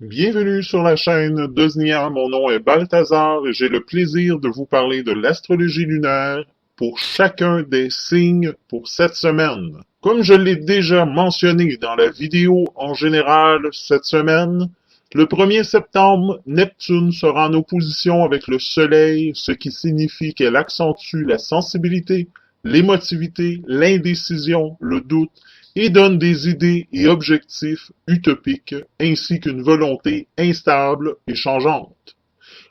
Bienvenue sur la chaîne d'Osnia. Mon nom est Balthazar et j'ai le plaisir de vous parler de l'astrologie lunaire pour chacun des signes pour cette semaine. Comme je l'ai déjà mentionné dans la vidéo en général cette semaine, le 1er septembre, Neptune sera en opposition avec le Soleil, ce qui signifie qu'elle accentue la sensibilité, l'émotivité, l'indécision, le doute et donne des idées et objectifs utopiques ainsi qu'une volonté instable et changeante.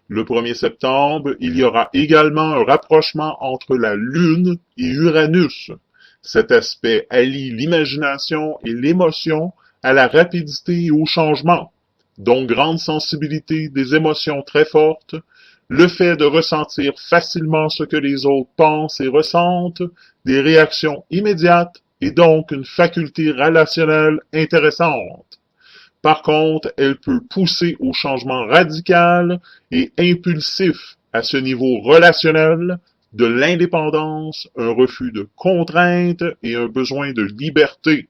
Le 1er septembre, il y aura également un rapprochement entre la Lune et Uranus. Cet aspect allie l'imagination et l'émotion à la rapidité et au changement, donc grande sensibilité des émotions très fortes, le fait de ressentir facilement ce que les autres pensent et ressentent, des réactions immédiates et donc une faculté relationnelle intéressante. Par contre, elle peut pousser au changement radical et impulsif à ce niveau relationnel, de l'indépendance, un refus de contrainte et un besoin de liberté.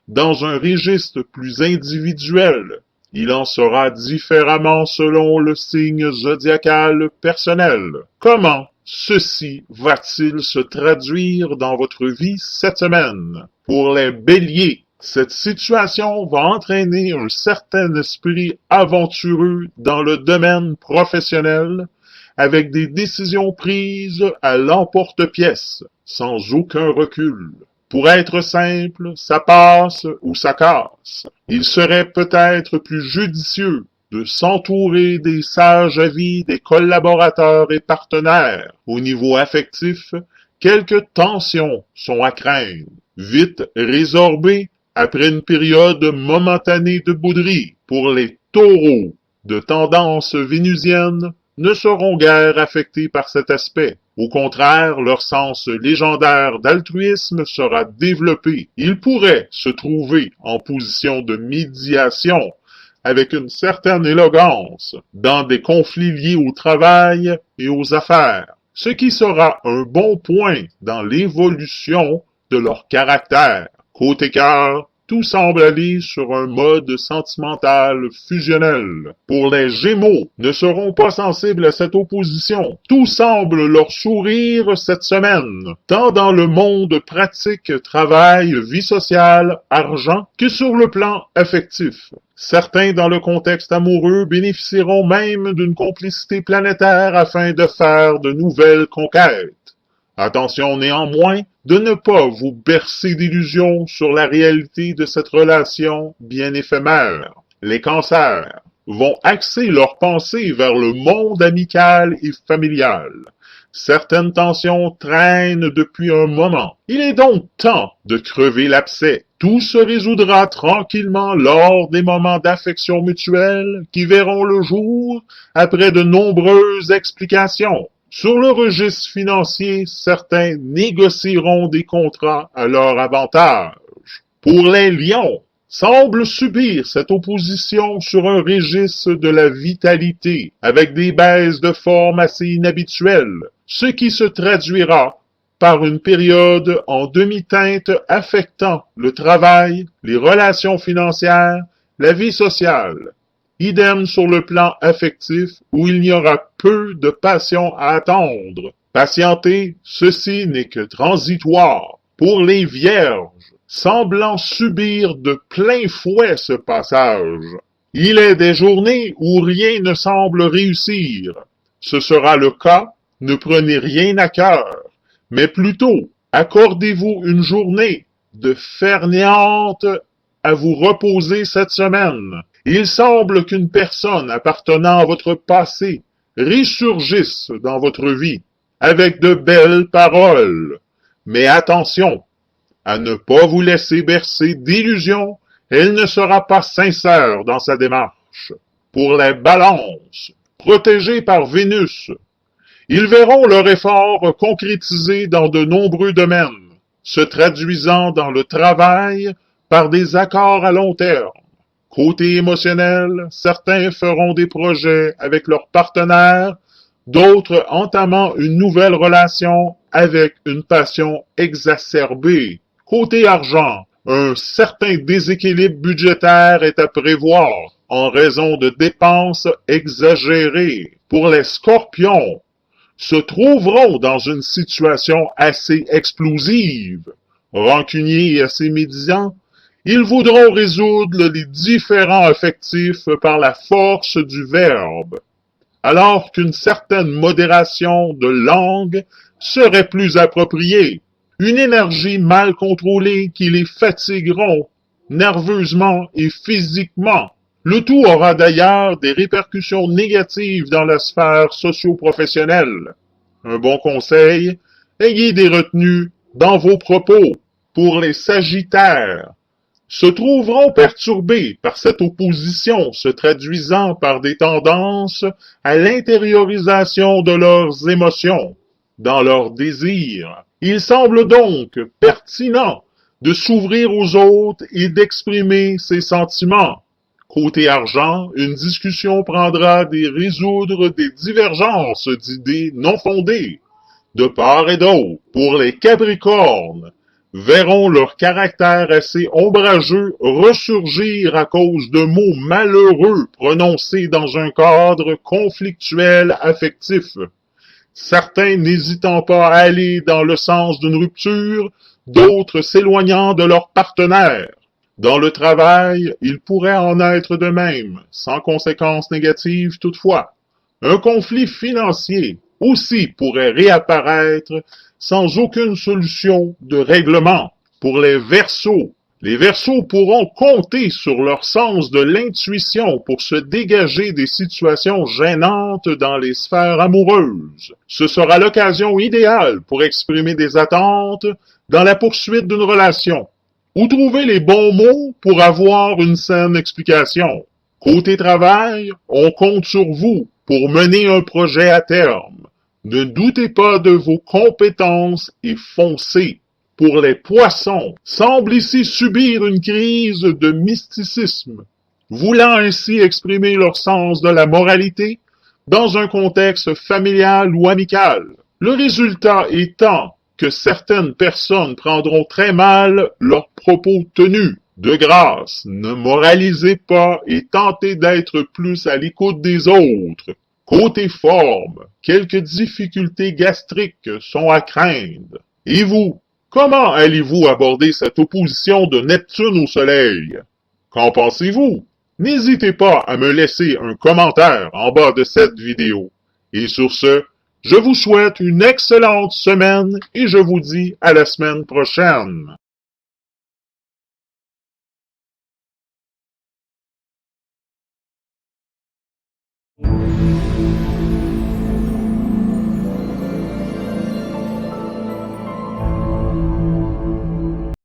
Dans un registre plus individuel, il en sera différemment selon le signe zodiacal personnel. Comment ceci va-t-il se traduire dans votre vie cette semaine? Pour les béliers, cette situation va entraîner un certain esprit aventureux dans le domaine professionnel, avec des décisions prises à l'emporte-pièce, sans aucun recul. Pour être simple, ça passe ou ça casse. Il serait peut-être plus judicieux de s'entourer des sages avis des collaborateurs et partenaires. Au niveau affectif, quelques tensions sont à craindre, vite résorbées après une période momentanée de bouderie. Pour les taureaux de tendance vénusienne, ne seront guère affectés par cet aspect. Au contraire, leur sens légendaire d'altruisme sera développé. Ils pourraient se trouver en position de médiation avec une certaine élégance dans des conflits liés au travail et aux affaires, ce qui sera un bon point dans l'évolution de leur caractère. Côté cœur, tout semble aller sur un mode sentimental fusionnel. Pour les Gémeaux, ne seront pas sensibles à cette opposition. Tout semble leur sourire cette semaine, tant dans le monde pratique, travail, vie sociale, argent, que sur le plan affectif. Certains dans le contexte amoureux bénéficieront même d'une complicité planétaire afin de faire de nouvelles conquêtes. Attention néanmoins de ne pas vous bercer d'illusions sur la réalité de cette relation bien éphémère. Les cancers vont axer leurs pensées vers le monde amical et familial. Certaines tensions traînent depuis un moment. Il est donc temps de crever l'abcès. Tout se résoudra tranquillement lors des moments d'affection mutuelle qui verront le jour après de nombreuses explications. Sur le registre financier, certains négocieront des contrats à leur avantage. Pour les lions, semble subir cette opposition sur un registre de la vitalité, avec des baisses de forme assez inhabituelles, ce qui se traduira par une période en demi-teinte affectant le travail, les relations financières, la vie sociale. Idem sur le plan affectif, où il n'y aura peu de passion à attendre. Patienter, ceci n'est que transitoire. Pour les vierges, semblant subir de plein fouet ce passage, il est des journées où rien ne semble réussir. Ce sera le cas, ne prenez rien à cœur, mais plutôt accordez-vous une journée de fainéante à vous reposer cette semaine. Il semble qu'une personne appartenant à votre passé ressurgisse dans votre vie avec de belles paroles. Mais attention à ne pas vous laisser bercer d'illusions, elle ne sera pas sincère dans sa démarche. Pour les balances, protégées par Vénus, ils verront leur effort concrétisé dans de nombreux domaines, se traduisant dans le travail par des accords à long terme. Côté émotionnel, certains feront des projets avec leurs partenaires, d'autres entamant une nouvelle relation avec une passion exacerbée. Côté argent, un certain déséquilibre budgétaire est à prévoir. en raison de dépenses exagérées. Pour les scorpions, se trouveront dans une situation assez explosive. Rancuniers et assez médisants, ils voudront résoudre les différends affectifs par la force du verbe, alors qu'une certaine modération de langue serait plus appropriée. Une énergie mal contrôlée qui les fatigueront nerveusement et physiquement. Le tout aura d'ailleurs des répercussions négatives dans la sphère socio-professionnelle. Un bon conseil, ayez des retenues dans vos propos. Pour les sagittaires, se trouveront perturbés par cette opposition se traduisant par des tendances à l'intériorisation de leurs émotions, dans leurs désirs. Il semble donc pertinent de s'ouvrir aux autres et d'exprimer ses sentiments. Côté argent, une discussion prendra à résoudre des divergences d'idées non fondées, de part et d'autre. Pour les Capricornes, verront leur caractère assez ombrageux ressurgir à cause de mots malheureux prononcés dans un cadre conflictuel affectif. Certains n'hésitant pas à aller dans le sens d'une rupture, d'autres s'éloignant de leur partenaire. Dans le travail, il pourrait en être de même, sans conséquences négatives toutefois. Un conflit financier aussi pourrait réapparaître sans aucune solution de règlement. Pour les Verseaux pourront compter sur leur sens de l'intuition pour se dégager des situations gênantes dans les sphères amoureuses. Ce sera l'occasion idéale pour exprimer des attentes dans la poursuite d'une relation, ou trouver les bons mots pour avoir une saine explication. Côté travail, on compte sur vous pour mener un projet à terme. Ne doutez pas de vos compétences et foncez. Pour les Poissons, semblent ici subir une crise de mysticisme, voulant ainsi exprimer leur sens de la moralité dans un contexte familial ou amical. Le résultat étant que certaines personnes prendront très mal leurs propos tenus. De grâce, ne moralisez pas et tentez d'être plus à l'écoute des autres. Côté forme, quelques difficultés gastriques sont à craindre. Et vous, comment allez-vous aborder cette opposition de Neptune au Soleil? Qu'en pensez-vous? N'hésitez pas à me laisser un commentaire en bas de cette vidéo. Et sur ce, je vous souhaite une excellente semaine et je vous dis à la semaine prochaine.